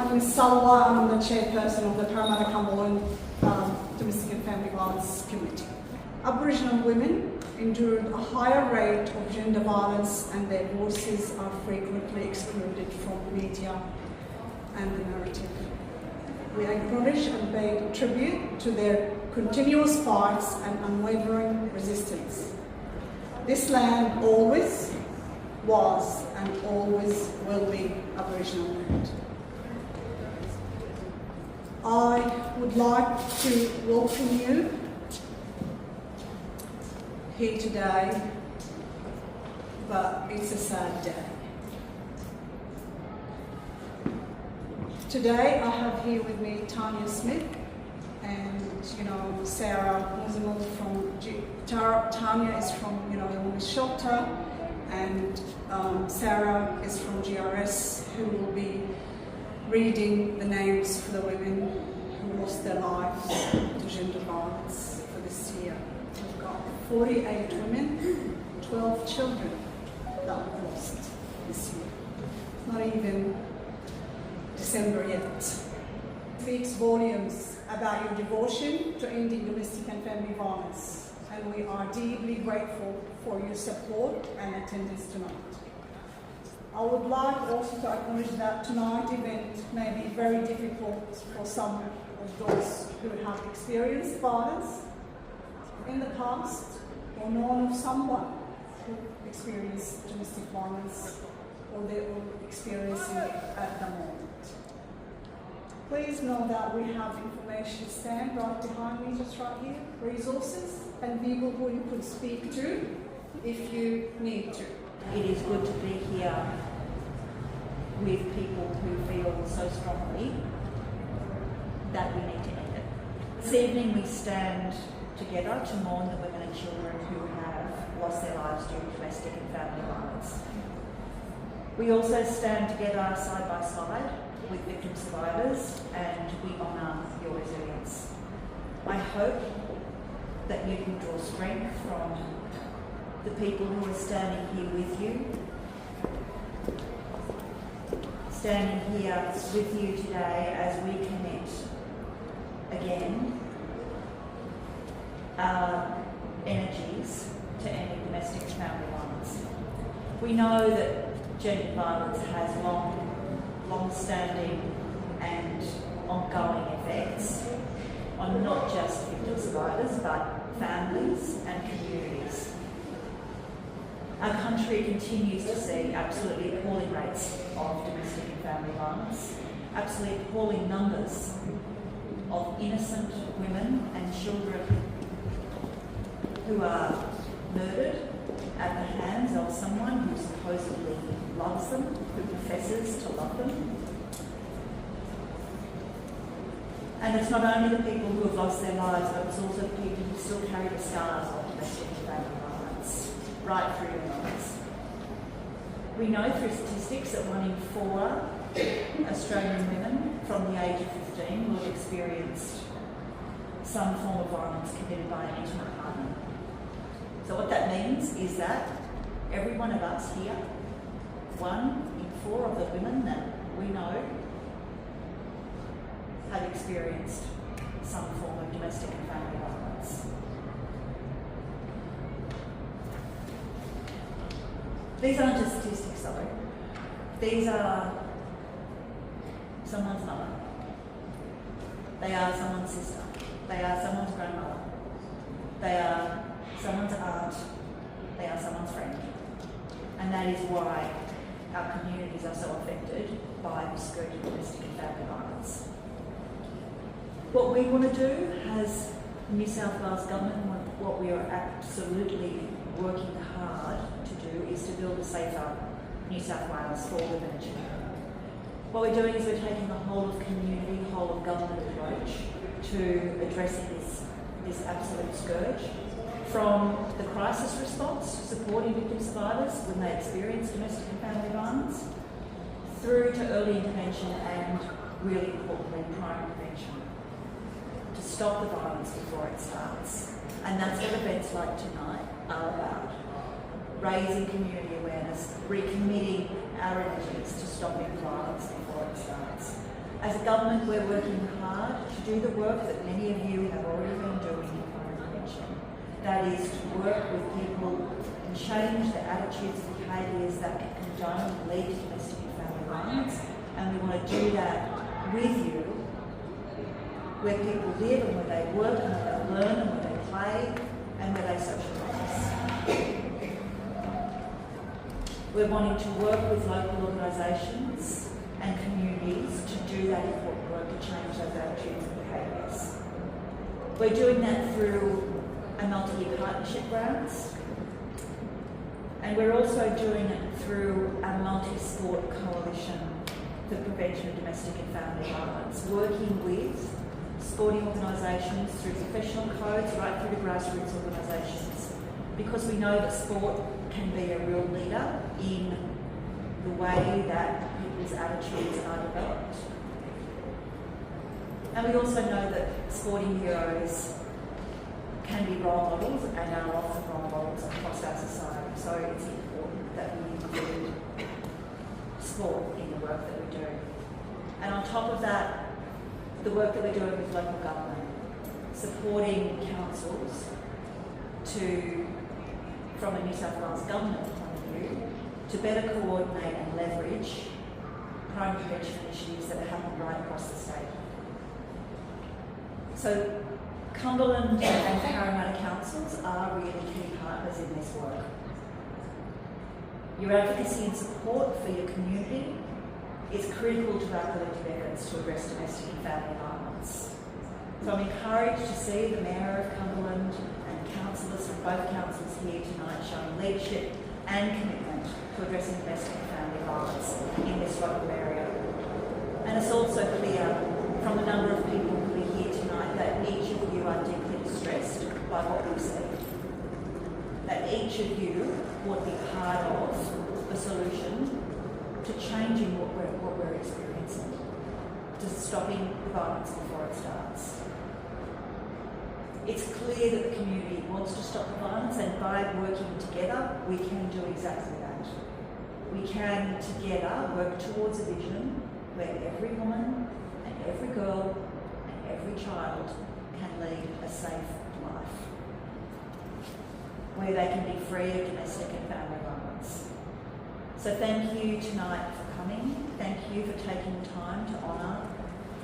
My name is Salwa. I'm the chairperson of the Parramatta Cumberland Domestic and Family Violence Committee. Aboriginal women endured a higher rate of gender violence and their voices are frequently excluded from media and the narrative. We acknowledge and pay tribute to their continuous fights and unwavering resistance. This land always was and always will be Aboriginal land. I would like to welcome you here today, but it's a sad day. Today I have here with me Tanya Smith and Sarah Muzamul from Tanya is from the Women's Shelter, and Sarah is from GRS, who will be reading the names for the women who lost their lives to gender violence for this year. We've got 48 women, 12 children that were lost this year. Not even December yet. Speaks volumes about your devotion to ending domestic and family violence, and we are deeply grateful for your support and attendance tonight. I would like also to acknowledge that tonight's event may be very difficult for some of those who have experienced violence in the past or known of someone who experienced domestic violence or they are experiencing it at the moment. Please know that we have information stand right behind me, just right here, resources and people who you could speak to if you need to. It is good to be here with people who feel so strongly that we need to end it. This evening we stand together to mourn the women and children who have lost their lives due to domestic and family violence. We also stand together side by side with victim survivors, and we honour your resilience. I hope that you can draw strength from the people who are standing here with you, standing here with you today as we commit again our energies to ending domestic and family violence. We know that gender violence has long-standing and ongoing effects on not just victim survivors but families and communities. Our country continues to see absolutely appalling rates of domestic and family violence, absolutely appalling numbers of innocent women and children who are murdered at the hands of someone who supposedly loves them, who professes to love them. And it's not only the people who have lost their lives, but it's also the people who still carry the scars of domestic and family violence right through their lives. We know through statistics that 1 in 4 Australian women from the age of 15 will have experienced some form of violence committed by an intimate partner. So what that means is that every one of us here, 1 in 4 of the women that we know have experienced some form of domestic and family violence. These aren't just statistics though. These are someone's mother. They are someone's sister. They are someone's grandmother. They are someone's aunt. They are someone's friend. And that is why our communities are so affected by the scourge of domestic and family violence. What we want to do as the New South Wales Government, what we are absolutely working hard to do, is to build a safer New South Wales for women and children. What we're doing is we're taking a whole of community, whole of government approach to addressing this absolute scourge, from the crisis response, supporting victim survivors when they experience domestic and family violence, through to early intervention and, really importantly, primary prevention, to stop the violence before it starts. And that's what events like tonight are about. Raising community awareness, recommitting our energies to stopping violence before it starts. As a government, we're working hard to do the work that many of you have already been doing in crime prevention. That is to work with people and change the attitudes and behaviours that can condone and lead to domestic and family violence. And we want to do that with you, where people live and where they work and where they learn and where they play and where they socialise. We're wanting to work with local organisations and communities to do that important work to change those attitudes and behaviours. We're doing that through a multi-year partnership grants, and we're also doing it through a multi-sport coalition for the prevention of domestic and family violence, working with sporting organisations through professional codes right through to grassroots organisations, because we know that sport can be a real leader in the way that people's attitudes are developed. And we also know that sporting heroes can be role models and are often role models across our society. So it's important that we include sport in the work that we do. And on top of that, the work that we're doing with local government, supporting councils to, from a New South Wales government point of view, to better coordinate and leverage crime prevention initiatives that are happening right across the state. So Cumberland and Parramatta councils are really key partners in this work. Your advocacy and support for your community is critical to our collective efforts to address domestic and family violence. So I'm encouraged to see the Mayor of Cumberland and councillors from both councils here tonight showing leadership and commitment to addressing domestic and family violence in this local area. And it's also clear from the number of people who are here tonight that each of you are deeply distressed by what we've seen. That each of you would be part of the solution to changing what we're experiencing, to stopping the violence before it starts. It's clear that the community wants to stop the violence, and by working together, we can do exactly that. We can together work towards a vision where every woman and every girl and every child can lead a safe life, where they can be free of domestic and family violence. So thank you tonight for coming. Thank you for taking time to honour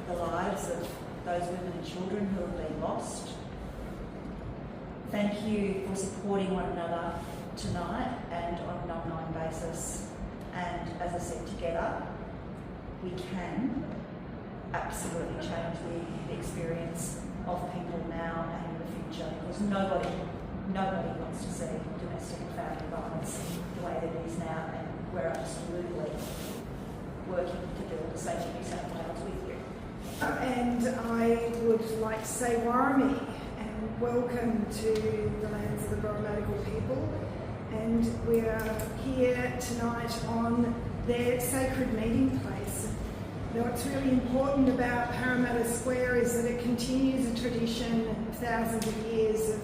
the lives of those women and children who have been lost. Thank you for supporting one another tonight and on an ongoing basis. And as I said, together we can absolutely change the experience of people now and in the future, because nobody wants to see domestic and family violence the way that it is now, and we're absolutely working to build a safer New South Wales with you. And I would like to say Warramie and welcome to the lands of the Boromatical people. And we are here tonight on their sacred meeting place. Now, what's really important about Parramatta Square is that it continues a tradition of thousands of years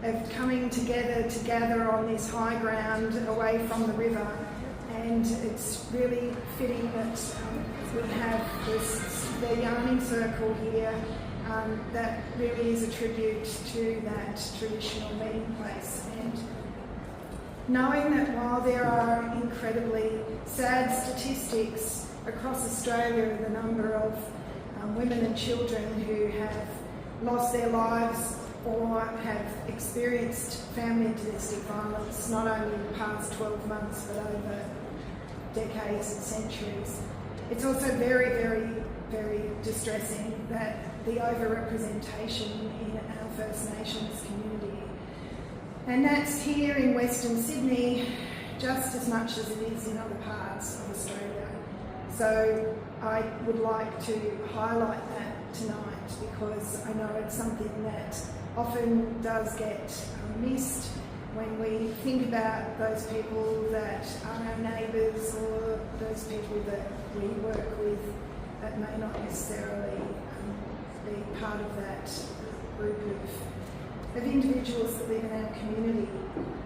of coming together to gather on this high ground away from the river. And it's really fitting that we have the yarning circle here that really is a tribute to that traditional meeting place. And knowing that while there are incredibly sad statistics across Australia, the number of women and children who have lost their lives or have experienced family and domestic violence, not only in the past 12 months but over decades and centuries. It's also very, very, very distressing that the overrepresentation in our First Nations community. And that's here in Western Sydney just as much as it is in other parts of Australia. So I would like to highlight that tonight, because I know it's something that often does get missed when we think about those people that are our neighbours or those people that we work with that may not necessarily be part of that group of of individuals that live in our community.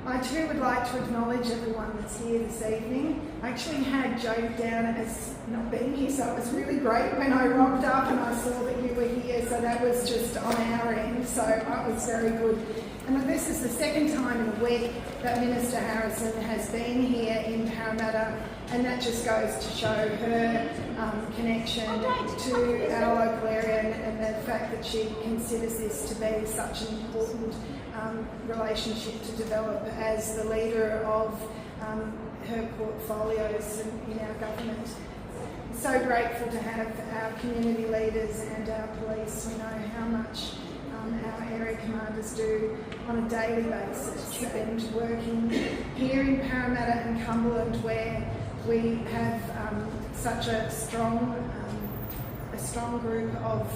I too would like to acknowledge everyone that's here this evening. I actually had jotted down as not being here, so it was really great when I rocked up and I saw that you were here, so that was just on our end, so that was very good. And this is the second time in a week that Minister Harrison has been here in Parramatta, and that just goes to show her connection to our local area and the fact that she considers this to be such an important relationship to develop as the leader of her portfolios in our government. So grateful to have our community leaders and our police. We know how much our area commanders do on a daily basis, and working here in Parramatta and Cumberland, where we have such a strong group of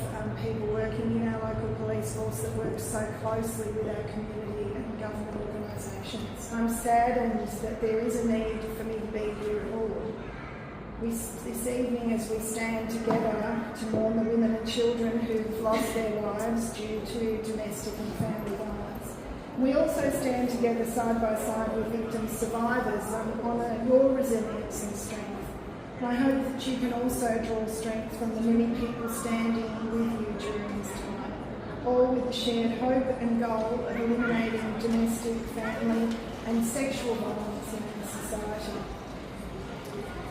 people working in our local police force that work so closely with our community and government organisations. I'm saddened that there is a need for me to be here at all. This evening, as we stand together to mourn the women and children who've lost their lives due to domestic and family violence, we also stand together side by side with victim survivors and honour your resilience and strength. And I hope that you can also draw strength from the many people standing with you during this time, all with the shared hope and goal of eliminating domestic, family and sexual violence in our society.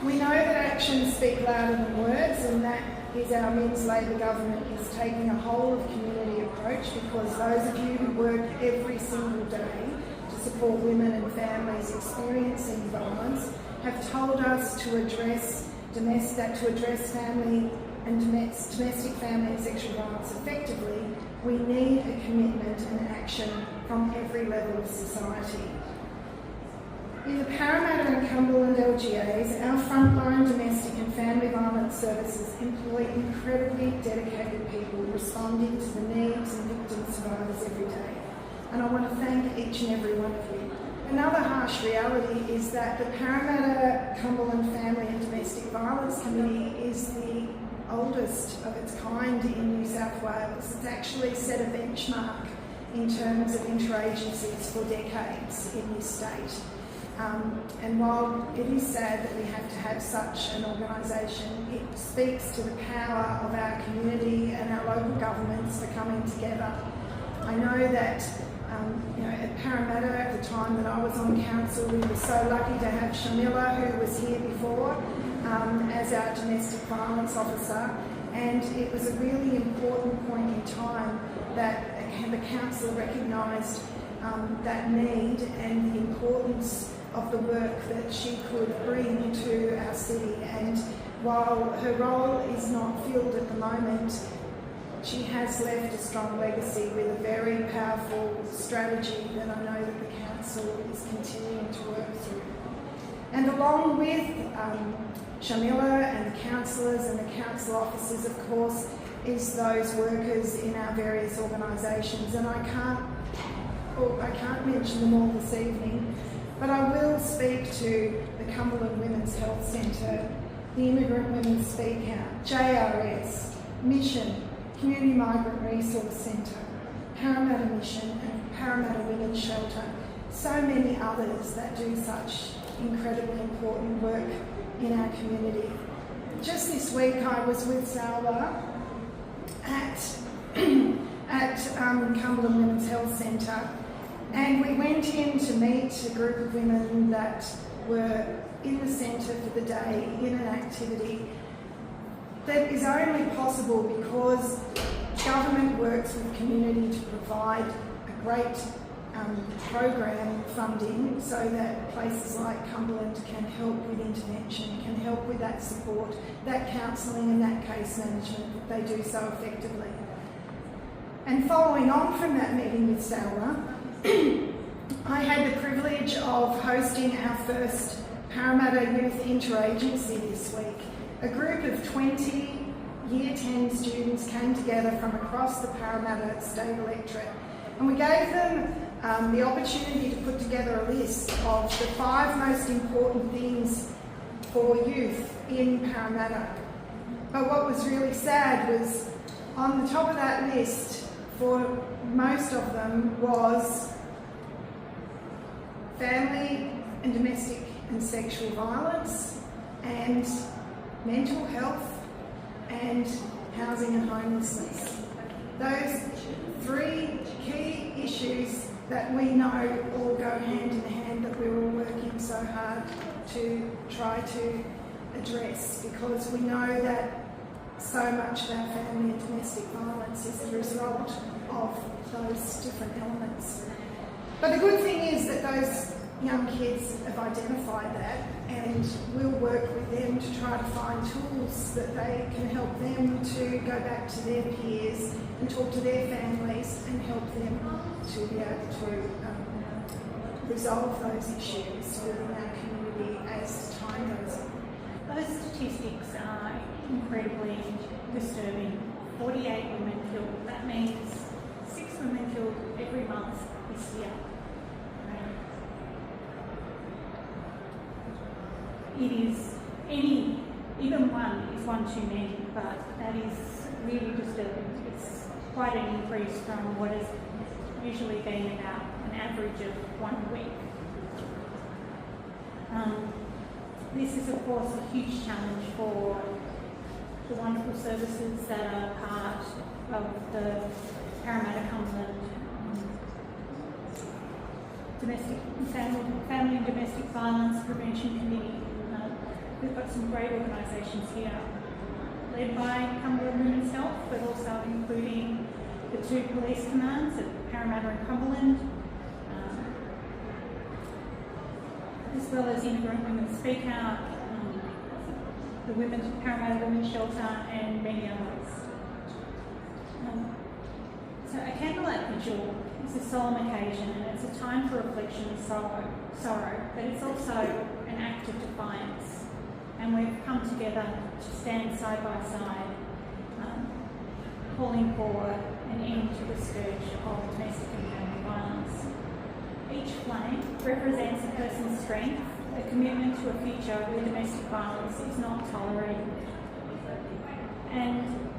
We know that actions speak louder than words, and that is our Men's Labor government is taking a whole of community approach, because those of you who work every single day to support women and families experiencing violence have told us to address family and domestic family and sexual violence effectively. We need a commitment and action from every level of society. In the Parramatta and Cumberland LGAs, our frontline domestic and family violence services employ incredibly dedicated people responding to the needs and victim survivors every day. And I want to thank each and every one of you. Another harsh reality is that the Parramatta Cumberland Family and Domestic Violence Committee is the oldest of its kind in New South Wales. It's actually set a benchmark in terms of interagencies for decades in this state. And while it is sad that we have to have such an organisation, it speaks to the power of our community and our local governments for coming together. I know that at Parramatta, at the time that I was on council, we were so lucky to have Shamila, who was here before, as our domestic violence officer, and it was a really important point in time that the council recognised that need and the importance of the work that she could bring to our city. And while her role is not filled at the moment, she has left a strong legacy with a very powerful strategy that I know that the council is continuing to work through. And along with Shamila and the councillors and the council officers, of course, is those workers in our various organisations. And I can't mention them all this evening, but I will speak to the Cumberland Women's Health Centre, the Immigrant Women's Speak Out, JRS, Mission, Community Migrant Resource Centre, Parramatta Mission and Parramatta Women's Shelter, so many others that do such incredibly important work in our community. Just this week I was with Salwa at Cumberland Women's Health Centre, and we went in to meet a group of women that were in the centre for the day in an activity that is only possible because government works with community to provide a great program funding so that places like Cumberland can help with intervention, can help with that support, that counselling and that case management that they do so effectively. And following on from that meeting with Salwa, I had the privilege of hosting our first Parramatta Youth Interagency this week. A group of 20 Year 10 students came together from across the Parramatta State Electorate, and we gave them the opportunity to put together a list of the 5 most important things for youth in Parramatta. But what was really sad was on the top of that list, for most of them was family and domestic and sexual violence and mental health and housing and homelessness. Those three key issues that we know all go hand in hand, that we're all working so hard to try to address, because we know that so much of our family and domestic violence is a result of those different elements. But the good thing is that those young kids have identified that, and we'll work with them to try to find tools that they can help them to go back to their peers and talk to their families and help them to be able to resolve those issues within our community as time goes on. Those statistics are incredibly disturbing. 48 women killed. That means 6 women killed every month this year. It is even one is one too many, but that is really disturbing. It's quite an increase from what has usually been about an average of 1 week. This is of course a huge challenge for the wonderful services that are part of the Parramatta Cumberland family and domestic violence prevention committee. We've got some great organisations here, led by Cumberland Women's Health, but also including the 2 police commands at Parramatta and Cumberland, as well as Immigrant Women Speak Out, the Parramatta Women's Shelter, and many others. So a Candlelight Vigil is a solemn occasion, and it's a time for reflection and sorrow, but it's also an act of defiance. And we've come together to stand side by side, calling for an end to the scourge of domestic and family violence. Each flame represents a person's strength, a commitment to a future where domestic violence is not tolerated. And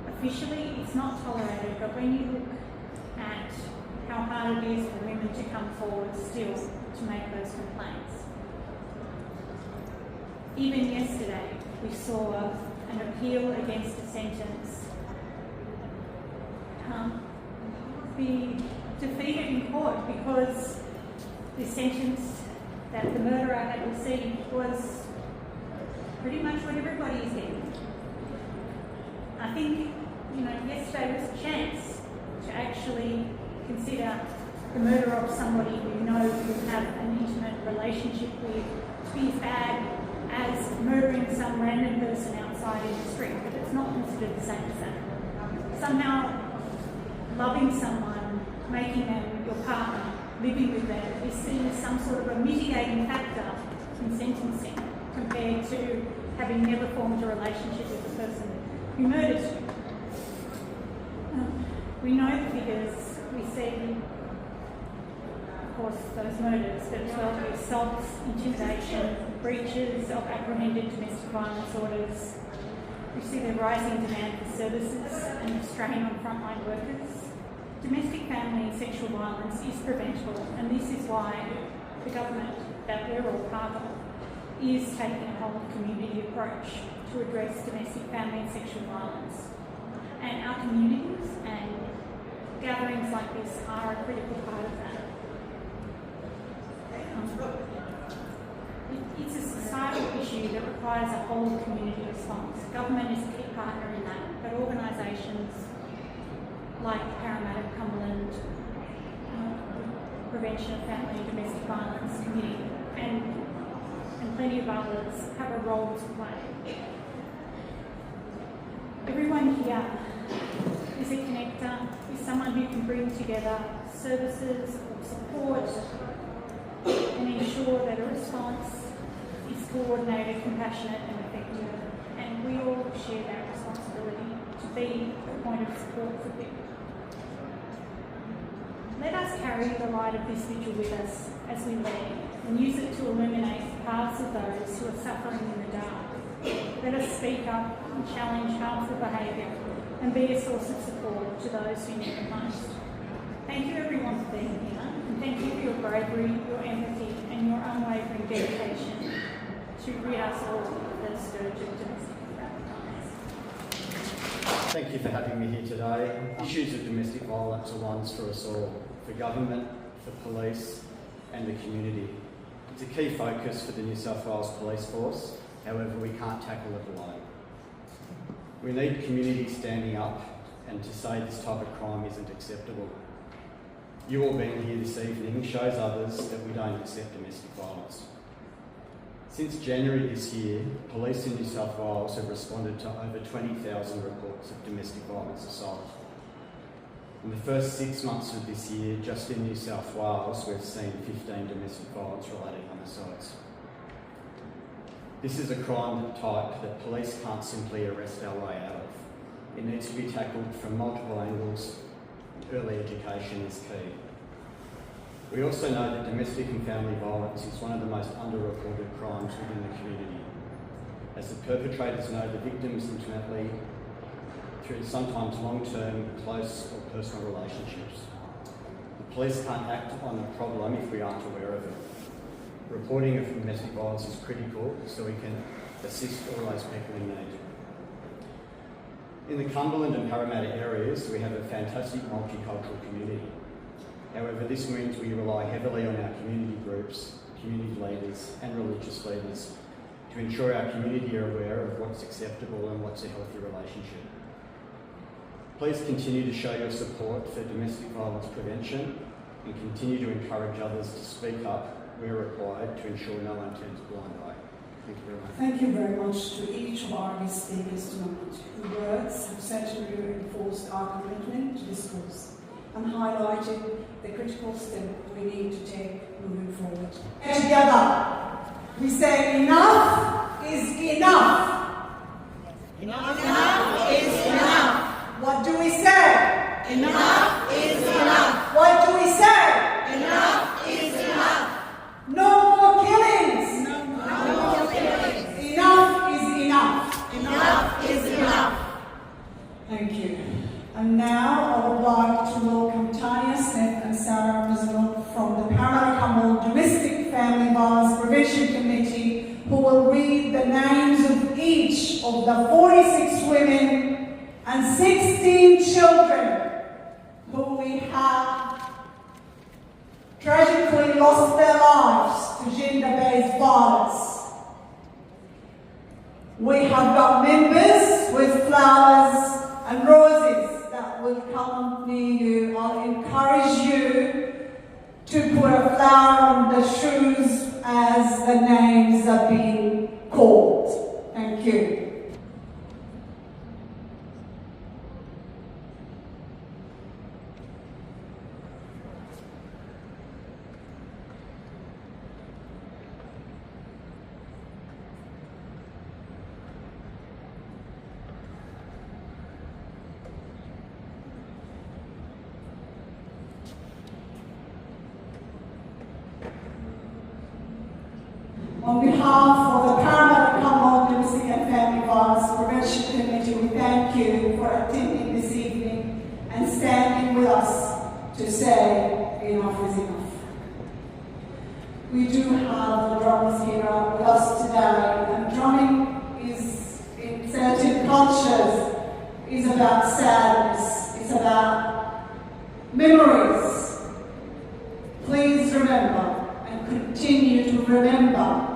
officially it's not tolerated, but when you look at how hard it is for women to come forward still to make those complaints. Even yesterday, we saw an appeal against a sentence be defeated in court because the sentence that the murderer had received was pretty much what everybody is getting. I think, yesterday was a chance to actually consider the murder of somebody we know you have an intimate relationship with to be as bad as murdering some random person outside in the street, but it's not considered the same as that. Somehow, loving someone, making them your partner, living with them, is seen as some sort of a mitigating factor in sentencing compared to having never formed a relationship with the person who murders you. We know the figures. We see, of course, those murders, but as well as assaults, intimidation, breaches of apprehended domestic violence orders. We see the rising demand for services and the strain on frontline workers. Domestic family and sexual violence is preventable, and this is why the government that we're all part of is taking a whole community approach to address domestic family and sexual violence. And our communities and gatherings like this are a critical part of that. It's a societal issue that requires a whole community response. Government is a key partner in that, but organisations like Parramatta, Cumberland, Prevention of Family and Domestic Violence Committee, and plenty of others have a role to play. Everyone here is a connector, is someone who can bring together services or support and ensure that a response is coordinated, compassionate and effective. And we all share that responsibility to be a point of support for people. Let us carry the light of this vigil with us as we lead and use it to illuminate the paths of those who are suffering in the dark. Let us speak up and challenge harmful behaviour and be a source of support to those who need it most. Thank you everyone for being here, and thank you for your bravery, your empathy, and your unwavering dedication to rid us all of the scourge of domestic violence. Thank you for having me here today. Issues of domestic violence are ones for us all, for government, for police and the community. It's a key focus for the New South Wales Police Force, however we can't tackle it alone. We need community standing up and to say this type of crime isn't acceptable. You all being here this evening shows others that we don't accept domestic violence. Since January this year, police in New South Wales have responded to over 20,000 reports of domestic violence assault. In the first 6 months of this year, just in New South Wales, we've seen 15 domestic violence related homicides. This is a crime type that police can't simply arrest our way out of. It needs to be tackled from multiple angles. Early education is key. We also know that domestic and family violence is one of the most underreported crimes within the community, as the perpetrators know the victims intimately through sometimes long-term, close or personal relationships. The police can't act on the problem if we aren't aware of it. Reporting of domestic violence is critical so we can assist all those people in need. In the Cumberland and Parramatta areas, we have a fantastic multicultural community. However, this means we rely heavily on our community groups, community leaders and religious leaders to ensure our community are aware of what's acceptable and what's a healthy relationship. Please continue to show your support for domestic violence prevention and continue to encourage others to speak up where required to ensure no one turns a blind eye. Thank you very much. Thank you very much to each of our guest speakers tonight. The words have certainly reinforced our commitment to this cause and highlighted the critical step we need to take moving forward. Together, we say enough is enough. Enough is enough. What do we say? Enough is enough. What do we say? Enough is enough. No more killings. No more killings. Enough is enough. Enough is enough. Thank you. And now I would like to welcome Tanya Smith and Sarah Roosevelt from the Parramatta Domestic Family Violence Prevention Committee, who will read the names of each of the 46 women and 16 children who we have tragically lost their lives to gender-based violence. We have got members with flowers and roses that will accompany you. I'll encourage you to put a flower on the shoes as the names are being called. Thank you. On behalf of the Parramatta Domestic and Family Violence Prevention Committee, we thank you for attending this evening and standing with us to say enough is enough. We do have the drummers here with us today, and drumming is, in certain cultures, is about sadness, it's about memories. Please remember and continue to remember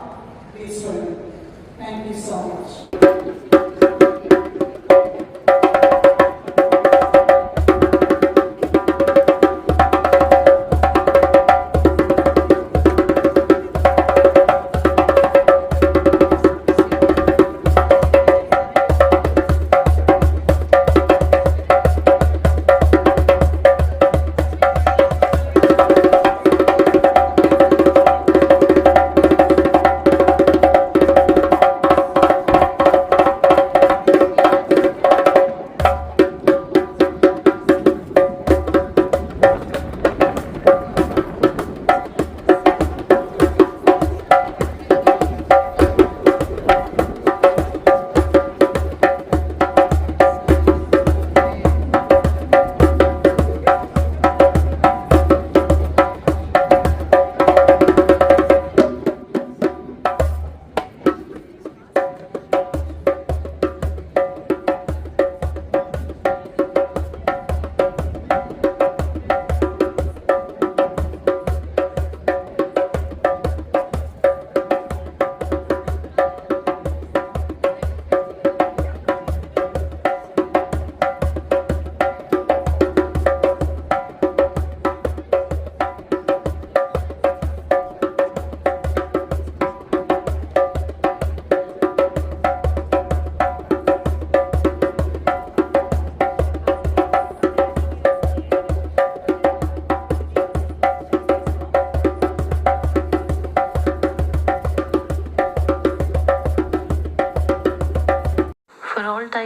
this women. Thank you so much.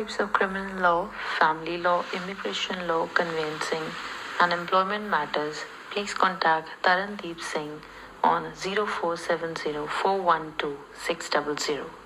types of criminal law, family law, immigration law, conveyancing, and employment matters, please contact Tarandeep Singh on 0470 412 600.